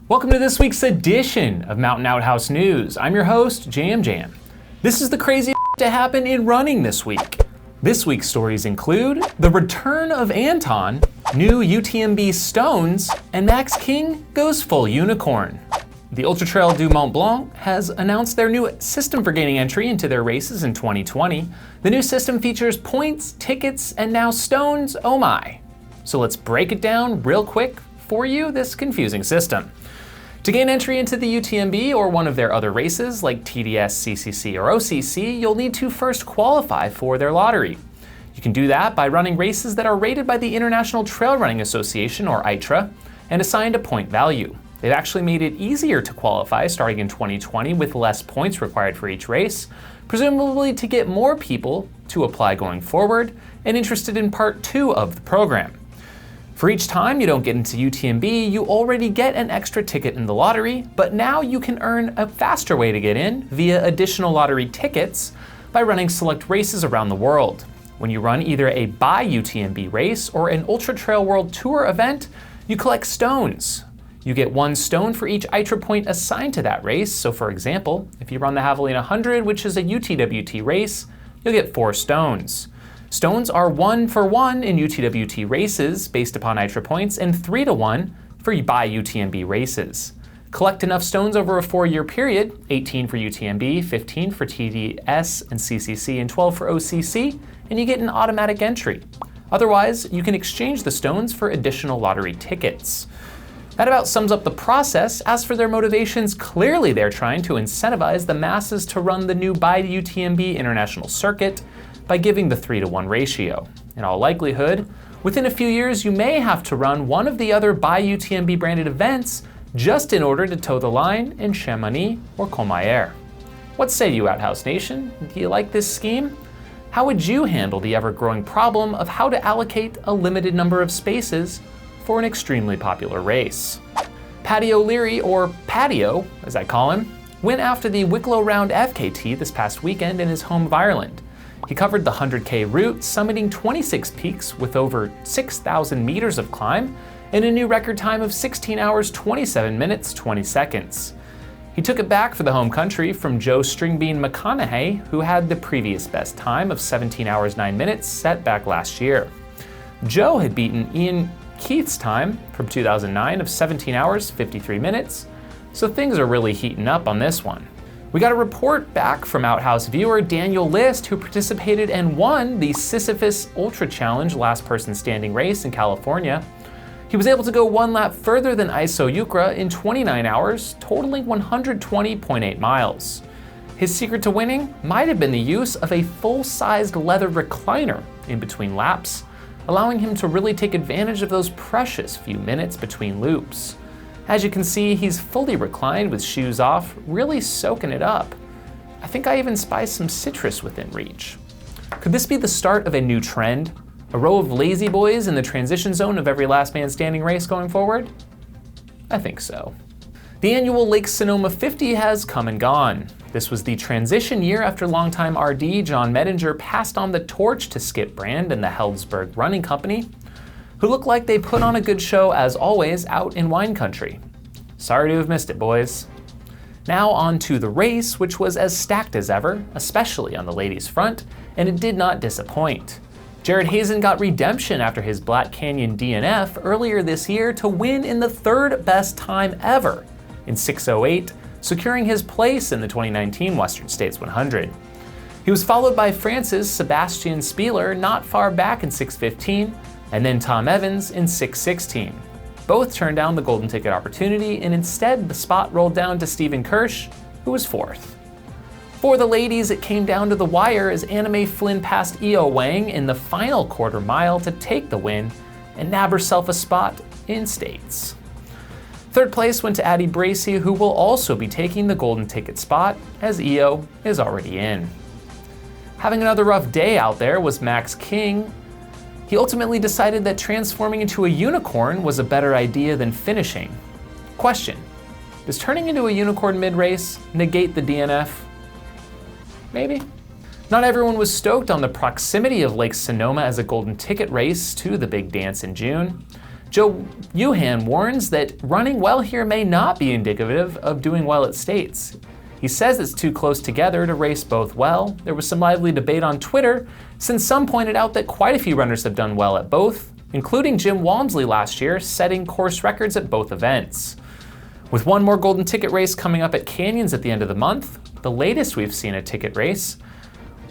Welcome to this week's edition of Mountain Outhouse News. I'm your host, Jam Jam. This is the craziest to happen in running this week. This week's stories include the return of Anton, new UTMB stones, and Max King goes full unicorn. The Ultra Trail du Mont Blanc has announced their new system for gaining entry into their races in 2020. The new system features points, tickets, and now stones, oh my. So let's break it down real quick for you, this confusing system. To gain entry into the UTMB or one of their other races like TDS, CCC, or OCC, you'll need to first qualify for their lottery. You can do that by running races that are rated by the International Trail Running Association, or ITRA, and assigned a point value. They've actually made it easier to qualify starting in 2020 with less points required for each race, presumably to get more people to apply going forward and interested in part 2 of the program. For each time you don't get into UTMB, you already get an extra ticket in the lottery, but now you can earn a faster way to get in via additional lottery tickets by running select races around the world. When you run either a by UTMB race or an Ultra Trail World Tour event, you collect stones. You get 1 stone for each ITRA point assigned to that race. So for example, if you run the Javelina 100, which is a UTWT race, you'll get 4 stones. Stones are 1 for 1 in UTWT races based upon ITRA points and 3 to 1 for by UTMB races. Collect enough stones over a 4-year period, 18 for UTMB, 15 for TDS and CCC, and 12 for OCC, and you get an automatic entry. Otherwise, you can exchange the stones for additional lottery tickets. That about sums up the process. As for their motivations, clearly they're trying to incentivize the masses to run the new by UTMB international circuit by giving the 3 to 1 ratio. In all likelihood, within a few years you may have to run one of the other by UTMB branded events just in order to toe the line in Chamonix or Courmayeur. What say you, Outhouse Nation? Do you like this scheme? How would you handle the ever-growing problem of how to allocate a limited number of spaces for an extremely popular race? Paddy O'Leary, or Paddy-O, as I call him, went after the Wicklow Round FKT this past weekend in his home of Ireland. He covered the 100K route, summiting 26 peaks with over 6,000 meters of climb and a new record time of 16 hours, 27 minutes, 20 seconds. He took it back for the home country from Joe Stringbean McConaughey, who had the previous best time of 17 hours, 9 minutes set back last year. Joe had beaten Ian Keith's time from 2009 of 17 hours, 53 minutes, so things are really heating up on this one. We got a report back from Outhouse viewer Daniel List, who participated and won the Sisyphus Ultra Challenge last person standing race in California. He was able to go 1 lap further than Iso Yukra in 29 hours, totaling 120.8 miles. His secret to winning might have been the use of a full-sized leather recliner in between laps, allowing him to really take advantage of those precious few minutes between loops. As you can see, he's fully reclined with shoes off, really soaking it up. I think I even spy some citrus within reach. Could this be the start of a new trend? A row of lazy boys in the transition zone of every last man standing race going forward? I think so. The annual Lake Sonoma 50 has come and gone. This was the transition year after longtime RD John Medinger passed on the torch to Skip Brand and the Heldsburg Running Company, who look like they put on a good show as always out in wine country. Sorry to have missed it, boys. Now on to the race, which was as stacked as ever, especially on the ladies' front, and it did not disappoint. Jared Hazen got redemption after his Black Canyon DNF earlier this year to win in the 3rd best time ever in 6:08, securing his place in the 2019 Western States 100. He was followed by France's Sebastian Spieler not far back in 6:15, and then Tom Evans in 6:16. Both turned down the golden ticket opportunity, and instead the spot rolled down to Stephen Kirsch, who was 4th. For the ladies, it came down to the wire as Anime Flynn passed Io Wang in the final quarter mile to take the win and nab herself a spot in States. 3rd place went to Addie Bracey, who will also be taking the golden ticket spot as Io is already in. Having another rough day out there was Max King. He ultimately decided that transforming into a unicorn was a better idea than finishing. Question: does turning into a unicorn mid-race negate the DNF? Maybe. Not everyone was stoked on the proximity of Lake Sonoma as a golden ticket race to the big dance in June. Uhan warns that running well here may not be indicative of doing well at states. He says it's too close together to race both well. There was some lively debate on Twitter, since some pointed out that quite a few runners have done well at both, including Jim Walmsley last year, setting course records at both events. With one more golden ticket race coming up at Canyons at the end of the month, the latest we've seen a ticket race,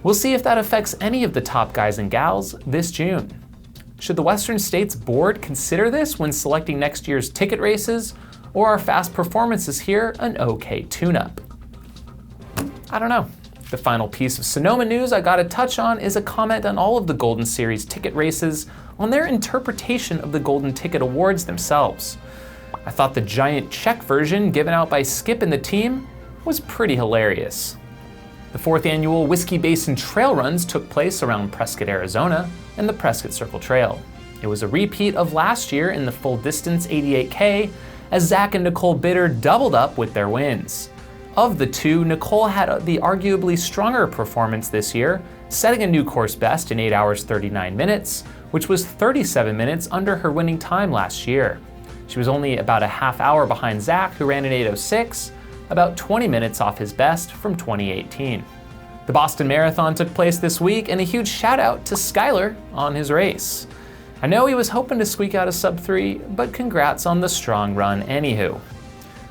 we'll see if that affects any of the top guys and gals this June. Should the Western States Board consider this when selecting next year's ticket races, or are fast performances here an okay tune-up? I don't know. The final piece of Sonoma news I gotta touch on is a comment on all of the Golden Series ticket races on their interpretation of the Golden Ticket Awards themselves. I thought the giant check version given out by Skip and the team was pretty hilarious. The 4th annual Whiskey Basin Trail Runs took place around Prescott, Arizona, and the Prescott Circle Trail. It was a repeat of last year in the full distance 88K, as Zach and Nicole Bitter doubled up with their wins. Of the two, Nicole had the arguably stronger performance this year, setting a new course best in 8 hours 39 minutes, which was 37 minutes under her winning time last year. She was only about a half hour behind Zach, who ran in 8:06, about 20 minutes off his best from 2018. The Boston Marathon took place this week, and a huge shout out to Schuyler on his race. I know he was hoping to squeak out a sub-3, but congrats on the strong run anywho.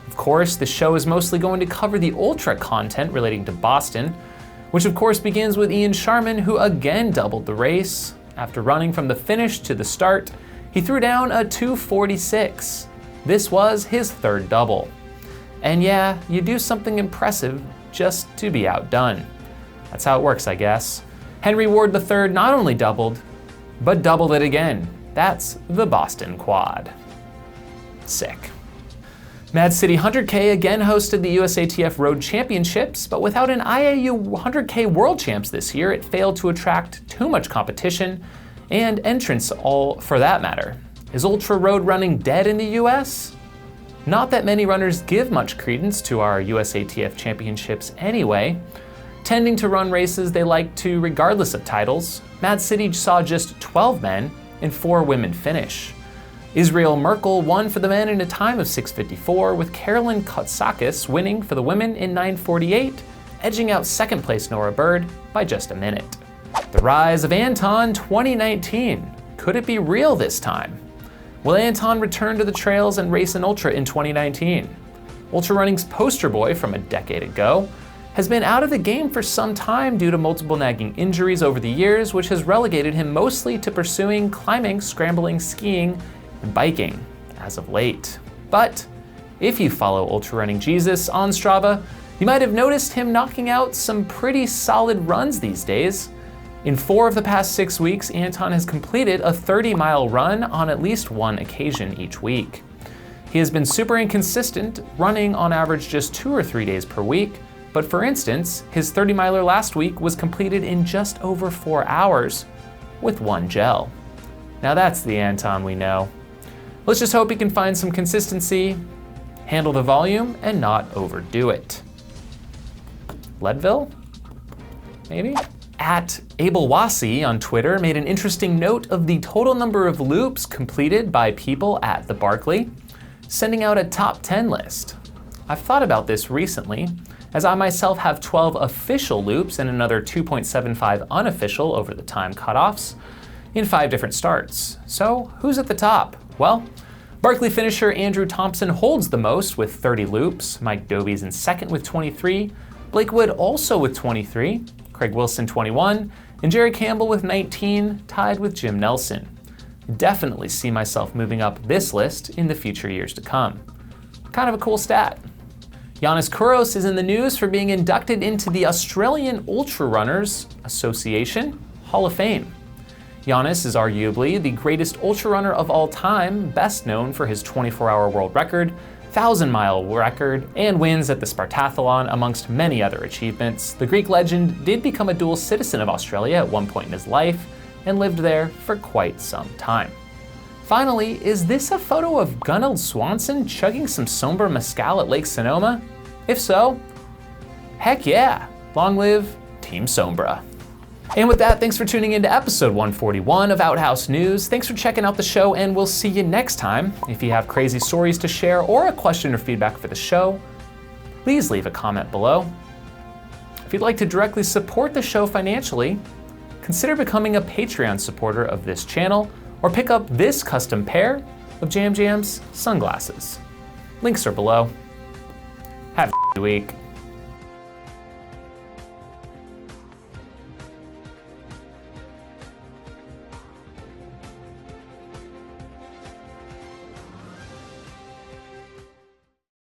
Of course, the show is mostly going to cover the ultra content relating to Boston, which of course begins with Ian Sharman, who again doubled the race. After running from the finish to the start, he threw down a 2:46. This was his third double. And yeah, you do something impressive just to be outdone. That's how it works, I guess. Henry Ward III not only doubled, but doubled it again. That's the Boston Quad. Sick. Mad City 100K again hosted the USATF Road Championships, but without an IAU 100K World Champs this year, it failed to attract too much competition and entrants, all for that matter. Is ultra road running dead in the US? Not that many runners give much credence to our USATF championships anyway, tending to run races they like to regardless of titles. Mad City saw just 12 men and 4 women finish. Israel Merkel won for the men in a time of 6:54, with Carolyn Kotsakis winning for the women in 9:48, edging out second place Nora Bird by just a minute. The rise of Anton 2019. Could it be real this time? Will Anton return to the trails and race an ultra in 2019? Ultra running's poster boy from a decade ago has been out of the game for some time due to multiple nagging injuries over the years, which has relegated him mostly to pursuing climbing, scrambling, skiing, and biking as of late. But if you follow Ultra Running Jesus on Strava, you might have noticed him knocking out some pretty solid runs these days. In 4 of the past 6 weeks, Anton has completed a 30-mile run on at least one occasion each week. He has been super inconsistent, running on average just 2 or 3 days per week, but for instance, his 30-miler last week was completed in just over 4 hours with 1 gel. Now that's the Anton we know. Let's just hope he can find some consistency, handle the volume, and not overdo it. Leadville? Maybe? At Abelwasi on Twitter made an interesting note of the total number of loops completed by people at the Barkley, sending out a top 10 list. I've thought about this recently, as I myself have 12 official loops and another 2.75 unofficial over the time cutoffs in 5 different starts. So who's at the top? Well, Barkley finisher Andrew Thompson holds the most with 30 loops. Mike Doby's in second with 23. Blake Wood also with 23. Craig Wilson 21. And Jerry Campbell with 19, tied with Jim Nelson. Definitely see myself moving up this list in the future years to come. Kind of a cool stat. Yiannis Kouros is in the news for being inducted into the Australian Ultra Runners Association Hall of Fame. Yiannis is arguably the greatest ultra runner of all time, best known for his 24-hour world record, 1,000-mile record, and wins at the Spartathlon, amongst many other achievements. The Greek legend did become a dual citizen of Australia at one point in his life, and lived there for quite some time. Finally, is this a photo of Gunhild Swanson chugging some Sombra mezcal at Lake Sonoma? If so, heck yeah, long live Team Sombra. And with that, thanks for tuning in to episode 141 of Outhouse News. Thanks for checking out the show, and we'll see you next time. If you have crazy stories to share or a question or feedback for the show, please leave a comment below. If you'd like to directly support the show financially, consider becoming a Patreon supporter of this channel or pick up this custom pair of Jam Jam's sunglasses. Links are below. Have a week.